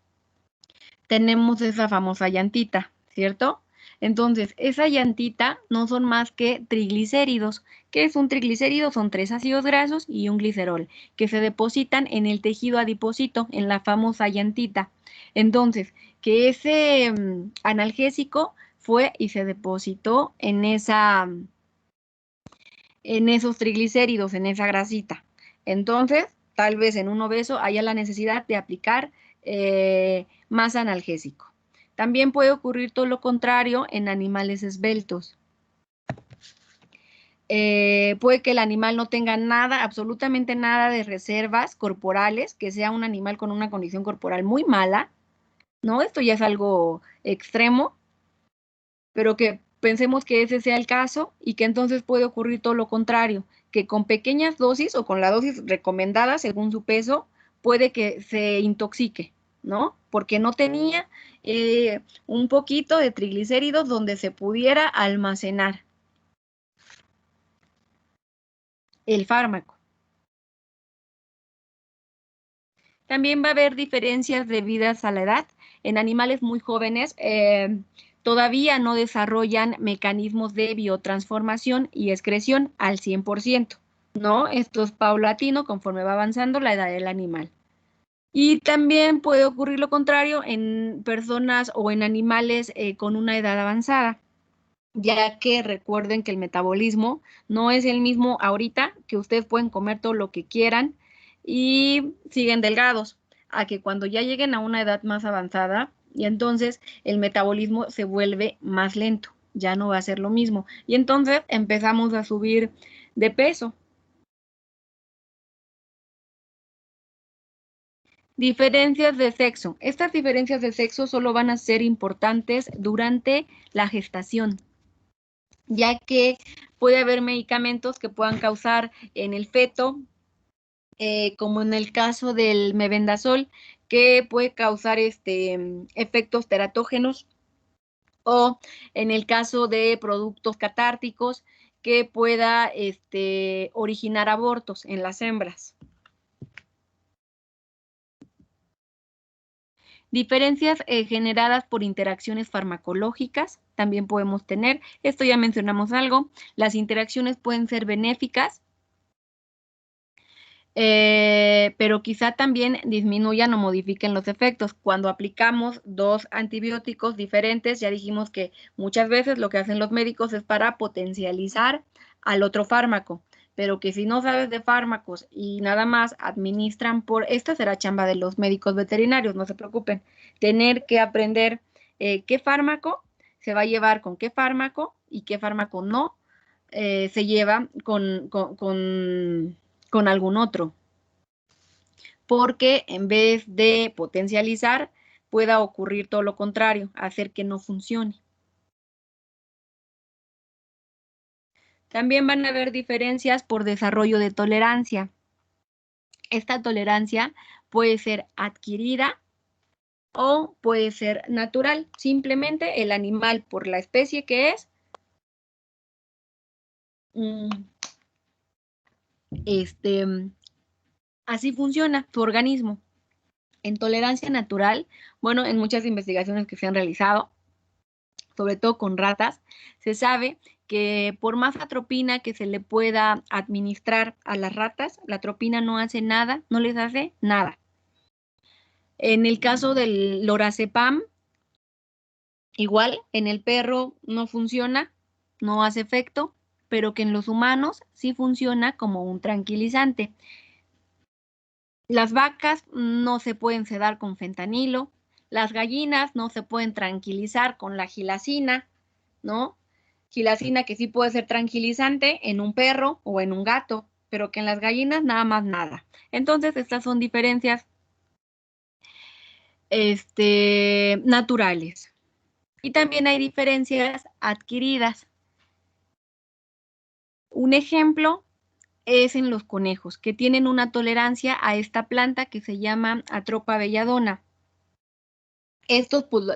[SPEAKER 1] tenemos esa famosa llantita, ¿cierto? Entonces, esa llantita no son más que triglicéridos. ¿Qué es un triglicérido? Son 3 ácidos grasos y un glicerol, que se depositan en el tejido adiposito, en la famosa llantita. Entonces, que ese analgésico fue y se depositó en esa en esos triglicéridos, en esa grasita. Entonces, tal vez en un obeso haya la necesidad de aplicar más analgésico. También puede ocurrir todo lo contrario en animales esbeltos. Puede que el animal no tenga nada, absolutamente nada de reservas corporales, que sea un animal con una condición corporal muy mala, ¿no? Esto ya es algo extremo, pero que pensemos que ese sea el caso y que entonces puede ocurrir todo lo contrario, que con pequeñas dosis o con la dosis recomendada según su peso, puede que se intoxique, ¿no? Porque no tenía un poquito de triglicéridos donde se pudiera almacenar el fármaco. También va a haber diferencias debidas a la edad. En animales muy jóvenes todavía no desarrollan mecanismos de biotransformación y excreción al 100%, ¿no? Esto es paulatino conforme va avanzando la edad del animal. Y también puede ocurrir lo contrario en personas o en animales con una edad avanzada, ya que recuerden que el metabolismo no es el mismo ahorita, que ustedes pueden comer todo lo que quieran y siguen delgados, a que cuando ya lleguen a una edad más avanzada, y entonces el metabolismo se vuelve más lento, ya no va a ser lo mismo. Y entonces empezamos a subir de peso. Diferencias de sexo. Estas diferencias de sexo solo van a ser importantes durante la gestación, ya que puede haber medicamentos que puedan causar en el feto, como en el caso del mebendazol, que puede causar efectos teratógenos, o en el caso de productos catárticos, que pueda originar abortos en las hembras. Diferencias generadas por interacciones farmacológicas también podemos tener. Esto ya mencionamos algo. Las interacciones pueden ser benéficas, pero quizá también disminuyan o modifiquen los efectos. Cuando aplicamos dos antibióticos diferentes, ya dijimos que muchas veces lo que hacen los médicos es para potencializar al otro fármaco, pero que si no sabes de fármacos y nada más administran esta será chamba de los médicos veterinarios, no se preocupen, tener que aprender qué fármaco se va a llevar con qué fármaco y qué fármaco no se lleva con algún otro, porque en vez de potencializar, pueda ocurrir todo lo contrario, hacer que no funcione. También van a haber diferencias por desarrollo de tolerancia. Esta tolerancia puede ser adquirida o puede ser natural. Simplemente el animal, por la especie que es, así funciona tu organismo. En tolerancia natural, bueno, en muchas investigaciones que se han realizado, sobre todo con ratas, se sabe que por más atropina que se le pueda administrar a las ratas, la atropina no hace nada, no les hace nada. En el caso del lorazepam, igual, en el perro no funciona, no hace efecto, pero que en los humanos sí funciona como un tranquilizante. Las vacas no se pueden sedar con fentanilo, las gallinas no se pueden tranquilizar con la gilacina, ¿no? Gilacina que sí puede ser tranquilizante en un perro o en un gato, pero que en las gallinas nada más nada. Entonces, estas son diferencias naturales. Y también hay diferencias adquiridas. Un ejemplo es en los conejos, que tienen una tolerancia a esta planta que se llama Atropa belladona. Estos, pues,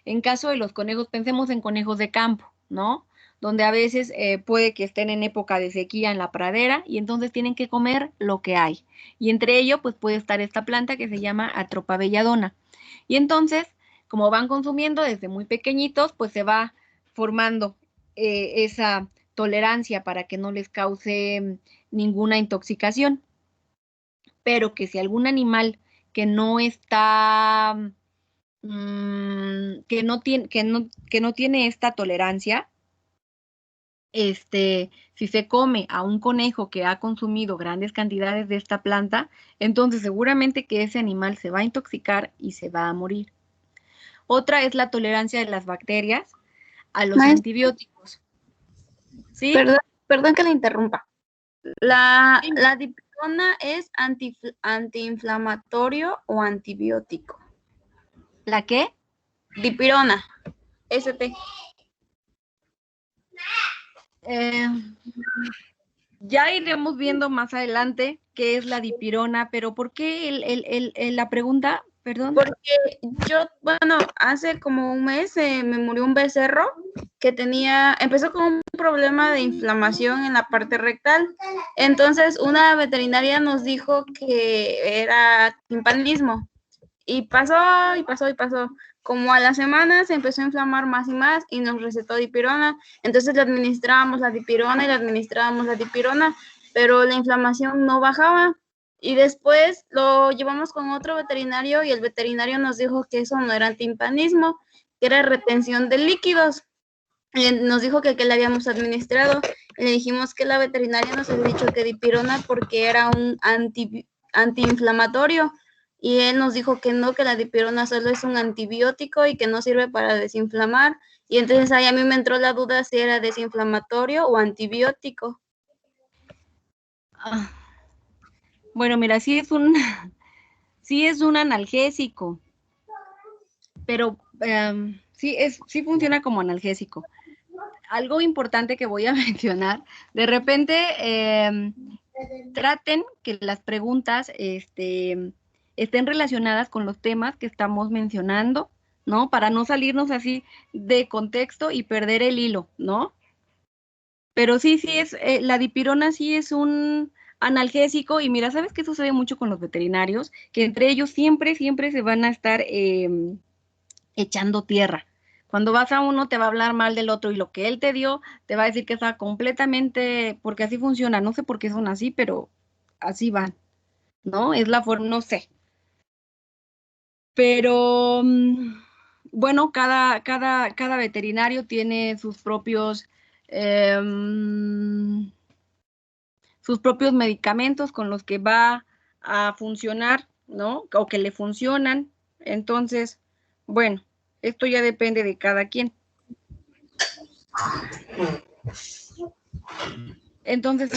[SPEAKER 1] en caso de los conejos, pensemos en conejos de campo, ¿no? Donde a veces puede que estén en época de sequía en la pradera y entonces tienen que comer lo que hay. Y entre ello, pues puede estar esta planta que se llama Atropa belladona. Y entonces, como van consumiendo desde muy pequeñitos, pues se va formando esa tolerancia para que no les cause ninguna intoxicación. Pero que si algún animal que no está que no tiene esta tolerancia, si se come a un conejo que ha consumido grandes cantidades de esta planta, entonces seguramente que ese animal se va a intoxicar y se va a morir. Otra es la tolerancia de las bacterias a los antibióticos. ¿Sí?
[SPEAKER 3] Perdón que le interrumpa. ¿La dipirona es antiinflamatorio o antibiótico?
[SPEAKER 1] ¿La qué?
[SPEAKER 3] Dipirona. ST.
[SPEAKER 1] Ya iremos viendo más adelante qué es la dipirona, pero ¿por qué la pregunta? Perdón.
[SPEAKER 3] Porque hace como un mes me murió un becerro que empezó con un problema de inflamación en la parte rectal. Entonces, una veterinaria nos dijo que era timpanismo. Y pasó. Como a la semana se empezó a inflamar más y más y nos recetó dipirona. Entonces le administrábamos la dipirona, pero la inflamación no bajaba. Y después lo llevamos con otro veterinario y el veterinario nos dijo que eso no era timpanismo, que era retención de líquidos. Y nos dijo que le habíamos administrado. Y le dijimos que la veterinaria nos había dicho que dipirona porque era un antiinflamatorio. Y él nos dijo que no, que la dipirona solo es un antibiótico y que no sirve para desinflamar. Y entonces ahí a mí me entró la duda si era desinflamatorio o antibiótico.
[SPEAKER 1] Bueno, mira, sí es un analgésico, pero sí funciona como analgésico. Algo importante que voy a mencionar, de repente traten que las preguntas estén relacionadas con los temas que estamos mencionando, ¿no? Para no salirnos así de contexto y perder el hilo, ¿no? Pero la dipirona sí es un analgésico y mira, ¿sabes qué sucede mucho con los veterinarios? Que entre ellos siempre se van a estar echando tierra. Cuando vas a uno te va a hablar mal del otro y lo que él te dio te va a decir que está completamente, porque así funciona, no sé por qué son así, pero así van, ¿no? Es la forma, no sé. Pero bueno, cada veterinario tiene sus propios medicamentos con los que va a funcionar, ¿no? O que le funcionan. Entonces, bueno, esto ya depende de cada quien. Entonces,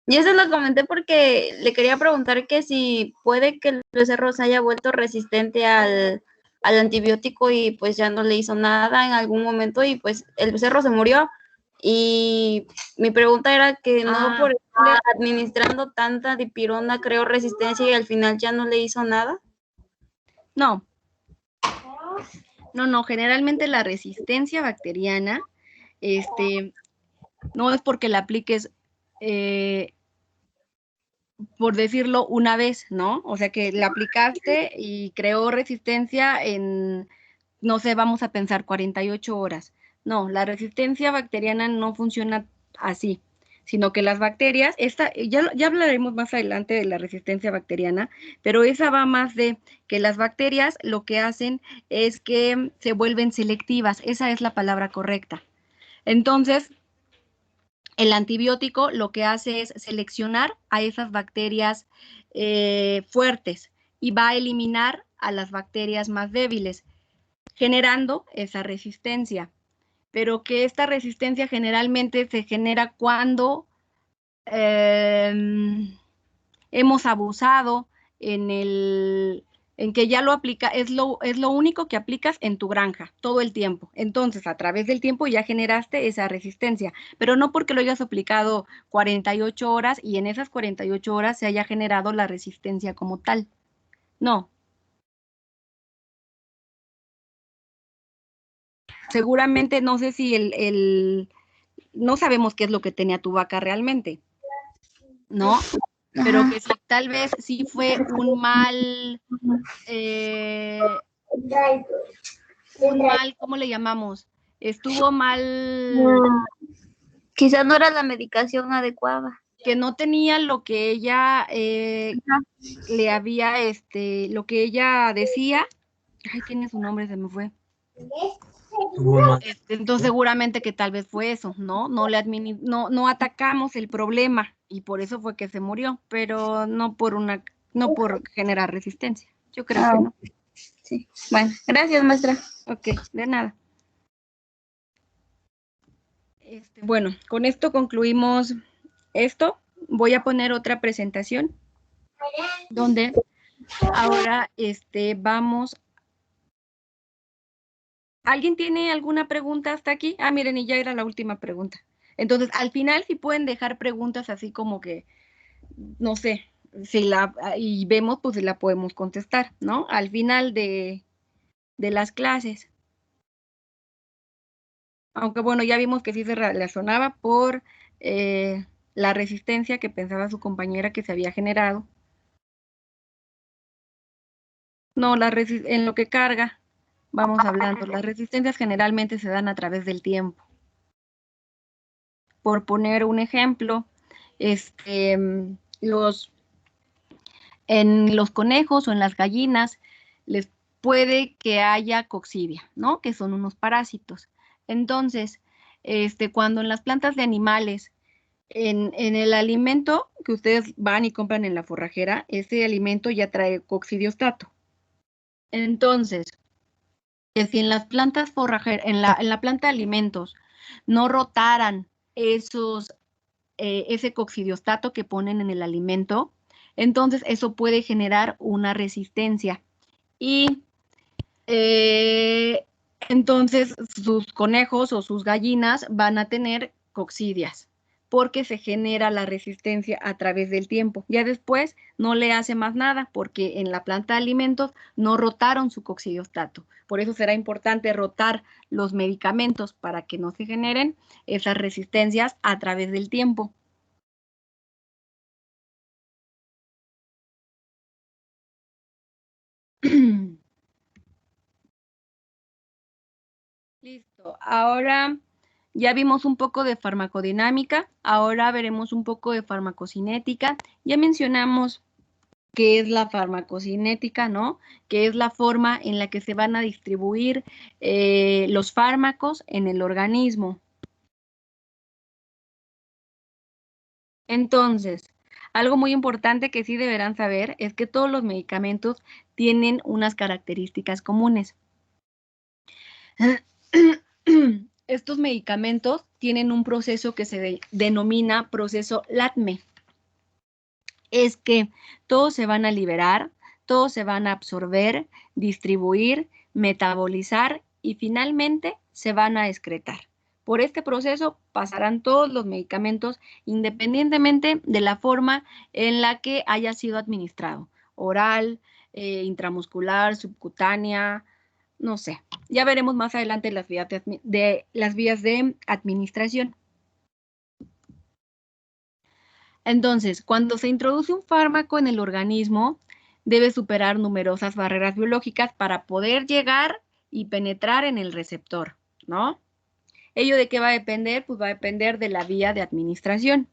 [SPEAKER 3] y eso lo comenté porque le quería preguntar que si puede que el becerro se haya vuelto resistente al antibiótico y pues ya no le hizo nada en algún momento y pues el becerro se murió. Y mi pregunta era que no por estarle administrando tanta dipirona creó resistencia y al final ya no le hizo nada.
[SPEAKER 1] No, generalmente la resistencia bacteriana, no es porque la apliques, por decirlo, una vez, ¿no? O sea, que la aplicaste y creó resistencia en, no sé, vamos a pensar 48 horas. No, la resistencia bacteriana no funciona así, sino que las bacterias, ya hablaremos más adelante de la resistencia bacteriana, pero esa va más de que las bacterias lo que hacen es que se vuelven selectivas, esa es la palabra correcta. Entonces, el antibiótico lo que hace es seleccionar a esas bacterias fuertes y va a eliminar a las bacterias más débiles, generando esa resistencia. Pero que esta resistencia generalmente se genera cuando hemos abusado en que ya lo aplica, es lo único que aplicas en tu granja todo el tiempo. Entonces, a través del tiempo ya generaste esa resistencia, pero no porque lo hayas aplicado 48 horas y en esas 48 horas se haya generado la resistencia como tal. No. Seguramente, no sé si no sabemos qué es lo que tenía tu vaca realmente, ¿no? Pero que si tal vez sí fue un mal, ¿cómo le llamamos? Estuvo mal.
[SPEAKER 3] Quizás no era la medicación adecuada.
[SPEAKER 1] Que no tenía lo que ella le había, lo que ella decía. Ay, tiene su nombre, se me fue. Entonces seguramente que tal vez fue eso, ¿no? No atacamos el problema y por eso fue que se murió, pero no por generar resistencia. Yo creo que no.
[SPEAKER 3] Sí. Bueno, gracias, maestra.
[SPEAKER 1] Ok, de nada. Bueno, con esto concluimos esto. Voy a poner otra presentación donde ahora vamos. ¿Alguien tiene alguna pregunta hasta aquí? Ah, miren, y ya era la última pregunta. Entonces, al final si pueden dejar preguntas así como que, no sé, y vemos, pues si la podemos contestar, ¿no? Al final de las clases. Aunque bueno, ya vimos que sí se relacionaba por la resistencia que pensaba su compañera que se había generado. No, en lo que carga, vamos hablando, las resistencias generalmente se dan a través del tiempo. Por poner un ejemplo, en los conejos o en las gallinas les puede que haya coccidia, ¿no? Que son unos parásitos. Entonces, cuando en las plantas de animales, en el alimento que ustedes van y compran en la forrajera, ese alimento ya trae coccidiostato. Entonces, que si en las plantas forrajeras, en la planta de alimentos, no rotaran ese coccidiostato que ponen en el alimento, entonces eso puede generar una resistencia. Y entonces sus conejos o sus gallinas van a tener coccidias, porque se genera la resistencia a través del tiempo. Ya después no le hace más nada, porque en la planta de alimentos no rotaron su coccidiostato. Por eso será importante rotar los medicamentos para que no se generen esas resistencias a través del tiempo. Listo. Ahora ya vimos un poco de farmacodinámica, ahora veremos un poco de farmacocinética. Ya mencionamos qué es la farmacocinética, ¿no? Que es la forma en la que se van a distribuir los fármacos en el organismo. Entonces, algo muy importante que sí deberán saber es que todos los medicamentos tienen unas características comunes. Estos medicamentos tienen un proceso que se denomina proceso LATME. Es que todos se van a liberar, todos se van a absorber, distribuir, metabolizar y finalmente se van a excretar. Por este proceso pasarán todos los medicamentos independientemente de la forma en la que haya sido administrado. Oral, intramuscular, subcutánea, no sé. Ya veremos más adelante las vías de administración. Entonces, cuando se introduce un fármaco en el organismo, debe superar numerosas barreras biológicas para poder llegar y penetrar en el receptor, ¿no? ¿Ello de qué va a depender? Pues va a depender de la vía de administración.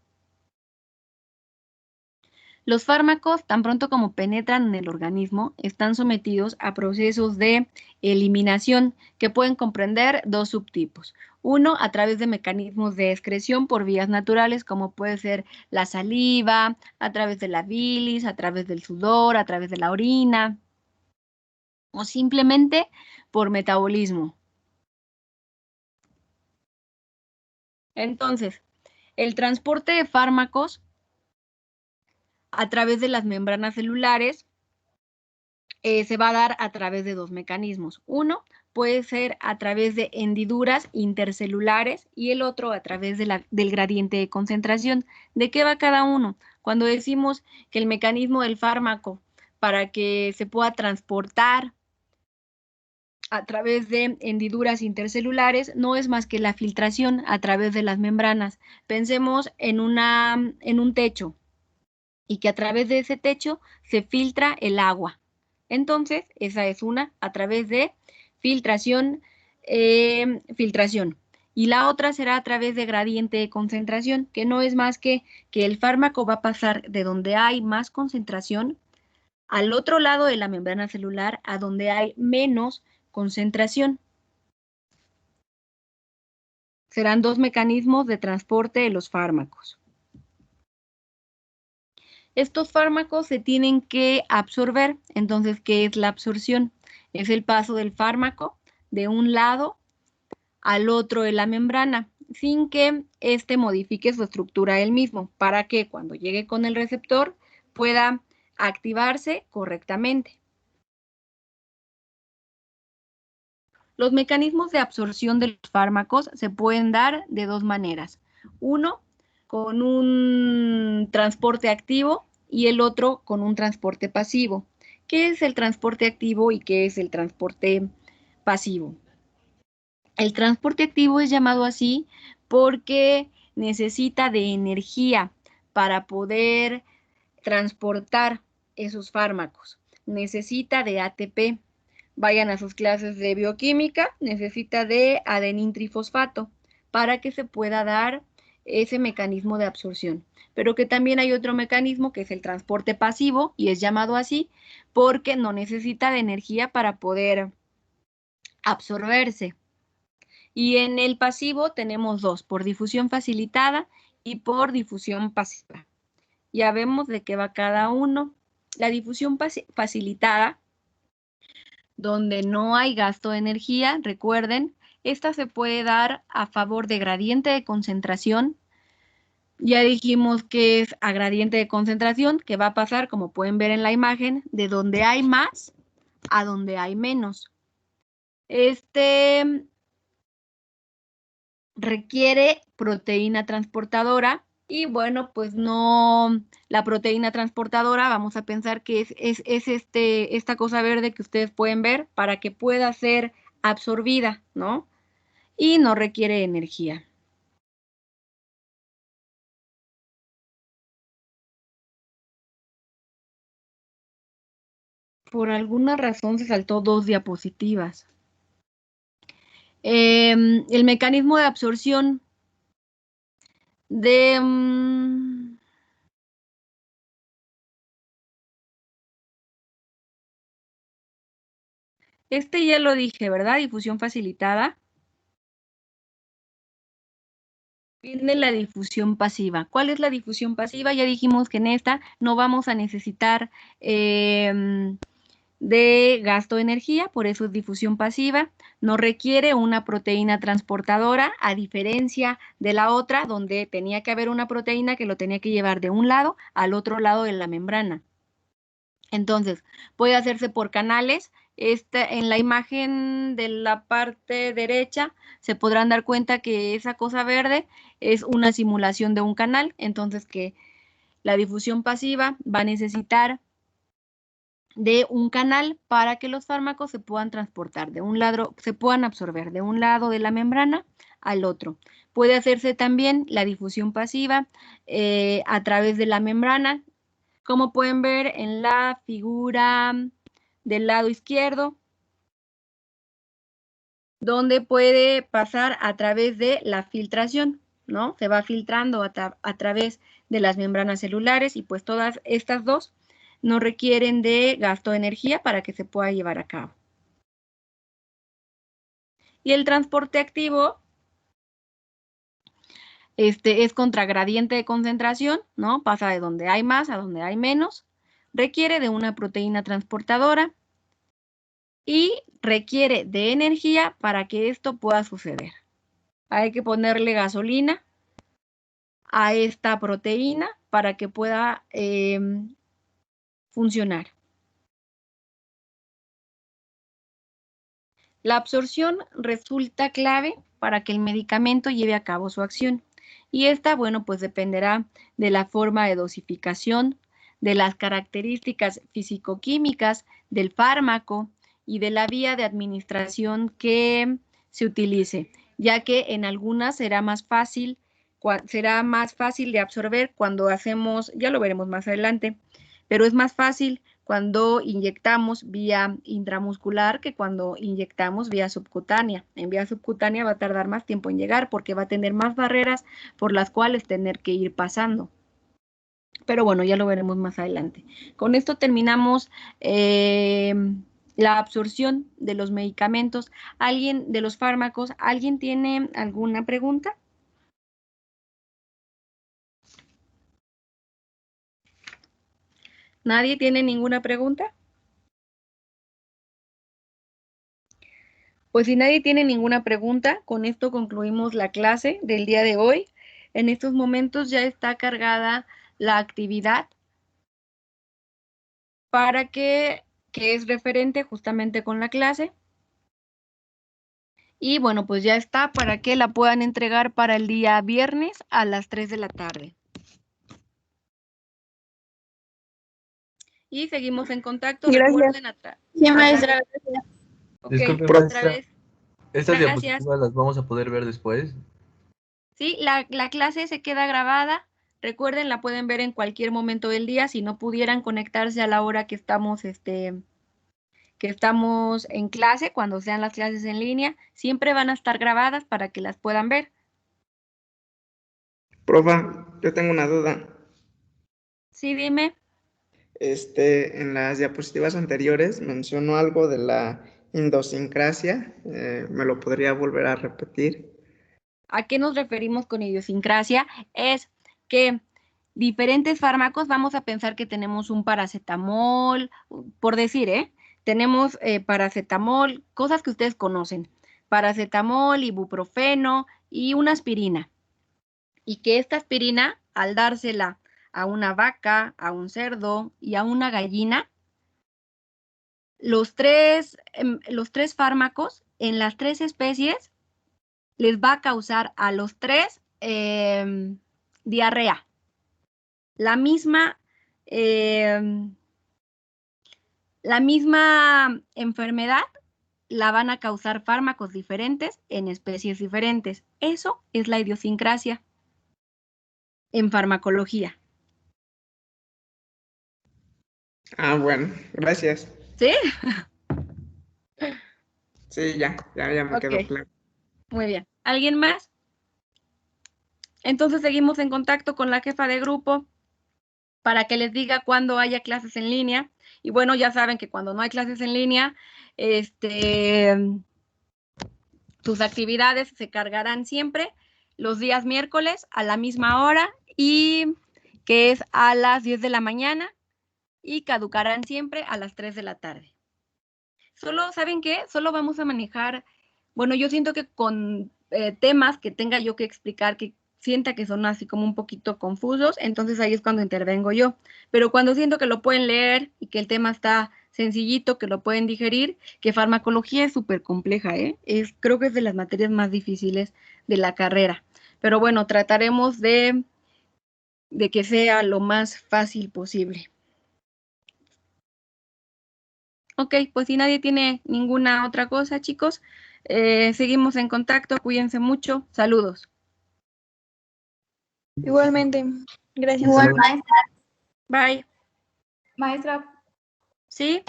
[SPEAKER 1] Los fármacos, tan pronto como penetran en el organismo, están sometidos a procesos de eliminación que pueden comprender dos subtipos. Uno, a través de mecanismos de excreción por vías naturales, como puede ser la saliva, a través de la bilis, a través del sudor, a través de la orina, o simplemente por metabolismo. Entonces, el transporte de fármacos a través de las membranas celulares se va a dar a través de dos mecanismos. Uno puede ser a través de hendiduras intercelulares y el otro a través del gradiente de concentración. ¿De qué va cada uno? Cuando decimos que el mecanismo del fármaco para que se pueda transportar a través de hendiduras intercelulares no es más que la filtración a través de las membranas. Pensemos en un techo y que a través de ese techo se filtra el agua. Entonces, esa es una a través de filtración. Y la otra será a través de gradiente de concentración, que no es más que el fármaco va a pasar de donde hay más concentración al otro lado de la membrana celular, a donde hay menos concentración. Serán dos mecanismos de transporte de los fármacos. Estos fármacos se tienen que absorber. Entonces, ¿qué es la absorción? Es el paso del fármaco de un lado al otro de la membrana, sin que éste modifique su estructura él mismo, para que cuando llegue con el receptor pueda activarse correctamente. Los mecanismos de absorción de los fármacos se pueden dar de dos maneras. Uno, con un transporte activo y el otro con un transporte pasivo. ¿Qué es el transporte activo y qué es el transporte pasivo? El transporte activo es llamado así porque necesita de energía para poder transportar esos fármacos. Necesita de ATP. Vayan a sus clases de bioquímica, necesita de adenintrifosfato para que se pueda dar ese mecanismo de absorción. Pero que también hay otro mecanismo que es el transporte pasivo y es llamado así porque no necesita de energía para poder absorberse. Y en el pasivo tenemos dos, por difusión facilitada y por difusión pasiva. Ya vemos de qué va cada uno. La difusión facilitada, donde no hay gasto de energía, recuerden, esta se puede dar a favor de gradiente de concentración. Ya dijimos que es a gradiente de concentración, que va a pasar, como pueden ver en la imagen, de donde hay más a donde hay menos. Requiere proteína transportadora y bueno, pues no, la proteína transportadora, vamos a pensar que es esta cosa verde que ustedes pueden ver para que pueda ser absorbida, ¿no? Y no requiere energía. Por alguna razón se saltó dos diapositivas. El mecanismo de absorción de... ya lo dije, ¿verdad? Difusión facilitada. Viene la difusión pasiva. ¿Cuál es la difusión pasiva? Ya dijimos que en esta no vamos a necesitar de gasto de energía, por eso es difusión pasiva. No requiere una proteína transportadora, a diferencia de la otra, donde tenía que haber una proteína que lo tenía que llevar de un lado al otro lado de la membrana. Entonces, puede hacerse por canales. En la imagen de la parte derecha se podrán dar cuenta que esa cosa verde es una simulación de un canal, entonces que la difusión pasiva va a necesitar de un canal para que los fármacos se puedan transportar de un lado, se puedan absorber de un lado de la membrana al otro. Puede hacerse también la difusión pasiva a través de la membrana, como pueden ver en la figura del lado izquierdo, donde puede pasar a través de la filtración, ¿no? Se va filtrando a través de las membranas celulares y pues todas estas dos no requieren de gasto de energía para que se pueda llevar a cabo. Y el transporte activo es contra gradiente de concentración, ¿no? Pasa de donde hay más a donde hay menos. Requiere de una proteína transportadora y requiere de energía para que esto pueda suceder. Hay que ponerle gasolina a esta proteína para que pueda funcionar. La absorción resulta clave para que el medicamento lleve a cabo su acción. Y esta, bueno, pues dependerá de la forma de dosificación, de las características físico-químicas del fármaco y de la vía de administración que se utilice, ya que en algunas será más fácil de absorber cuando hacemos, ya lo veremos más adelante, pero es más fácil cuando inyectamos vía intramuscular que cuando inyectamos vía subcutánea. En vía subcutánea va a tardar más tiempo en llegar porque va a tener más barreras por las cuales tener que ir pasando. Pero bueno, ya lo veremos más adelante. Con esto terminamos la la absorción de los medicamentos, de los fármacos. ¿Alguien tiene alguna pregunta? ¿Nadie tiene ninguna pregunta? Pues si nadie tiene ninguna pregunta, con esto concluimos la clase del día de hoy. En estos momentos ya está cargada la actividad para que es referente justamente con la clase. Y bueno, pues ya está para que la puedan entregar para el día viernes a las 3 de la tarde. Y seguimos en contacto.
[SPEAKER 3] Gracias.
[SPEAKER 1] Recuerden atrás.
[SPEAKER 3] Sí, maestra.
[SPEAKER 1] Ok,
[SPEAKER 6] Disculpe,
[SPEAKER 1] otra
[SPEAKER 6] maestra.
[SPEAKER 1] vez.
[SPEAKER 6] ¿Estas
[SPEAKER 1] Gracias.
[SPEAKER 6] diapositivas las vamos a poder ver después?
[SPEAKER 1] Sí, la clase se queda grabada. Recuerden, la pueden ver en cualquier momento del día. Si no pudieran conectarse a la hora que estamos en clase, cuando sean las clases en línea, siempre van a estar grabadas para que las puedan ver.
[SPEAKER 2] Profa, yo tengo una duda.
[SPEAKER 1] Sí, dime.
[SPEAKER 2] En las diapositivas anteriores mencionó algo de la idiosincrasia. ¿Me lo podría volver a repetir?
[SPEAKER 1] ¿A qué nos referimos con idiosincrasia? Es que diferentes fármacos, vamos a pensar que tenemos un paracetamol, por decir, tenemos paracetamol, cosas que ustedes conocen, paracetamol, ibuprofeno y una aspirina. Y que esta aspirina, al dársela a una vaca, a un cerdo y a una gallina, los tres fármacos en las 3 especies les va a causar a los 3 diarrea. La misma enfermedad la van a causar fármacos diferentes en especies diferentes. Eso es la idiosincrasia en farmacología.
[SPEAKER 2] Ah, bueno, gracias.
[SPEAKER 1] ¿Sí?
[SPEAKER 2] Sí, ya me quedó
[SPEAKER 1] Ok,
[SPEAKER 2] claro.
[SPEAKER 1] muy bien. ¿Alguien más? Entonces seguimos en contacto con la jefa de grupo para que les diga cuándo haya clases en línea. Y bueno, ya saben que cuando no hay clases en línea, sus actividades se cargarán siempre los días miércoles a la misma hora y que es a las 10 de la mañana y caducarán siempre a las 3 de la tarde. Solo, ¿saben qué? Solo vamos a manejar, bueno, yo siento que con temas que tenga yo que explicar, que sienta que son así como un poquito confusos, entonces ahí es cuando intervengo yo. Pero cuando siento que lo pueden leer y que el tema está sencillito, que lo pueden digerir, que farmacología es súper compleja, creo que es de las materias más difíciles de la carrera. Pero bueno, trataremos de que sea lo más fácil posible. Ok, pues si nadie tiene ninguna otra cosa, chicos, seguimos en contacto, cuídense mucho, saludos.
[SPEAKER 3] Igualmente. Gracias.
[SPEAKER 6] Igual,
[SPEAKER 3] maestra.
[SPEAKER 1] Bye.
[SPEAKER 3] Maestra,
[SPEAKER 1] ¿Sí?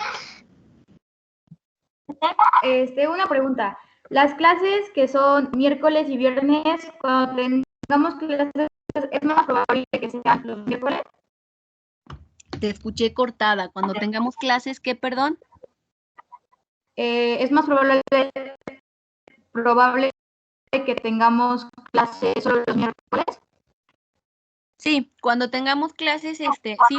[SPEAKER 3] una pregunta. Las clases que son miércoles y viernes, cuando tengamos clases, ¿es más probable que sean los miércoles?
[SPEAKER 1] Te escuché cortada. Cuando tengamos clases, ¿qué, perdón?
[SPEAKER 3] Es más probable que tengamos clases solo los miércoles.
[SPEAKER 1] Sí, cuando tengamos clases, sí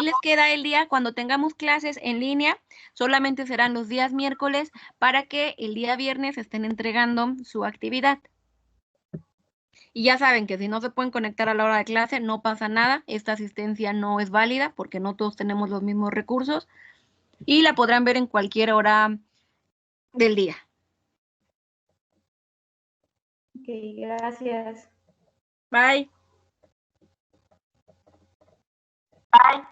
[SPEAKER 1] les queda el día, cuando tengamos clases en línea, solamente serán los días miércoles para que el día viernes estén entregando su actividad. Y ya saben que si no se pueden conectar a la hora de clase, no pasa nada, esta asistencia no es válida porque no todos tenemos los mismos recursos y la podrán ver en cualquier hora del día.
[SPEAKER 3] Ok, gracias.
[SPEAKER 1] Bye.
[SPEAKER 3] Bye.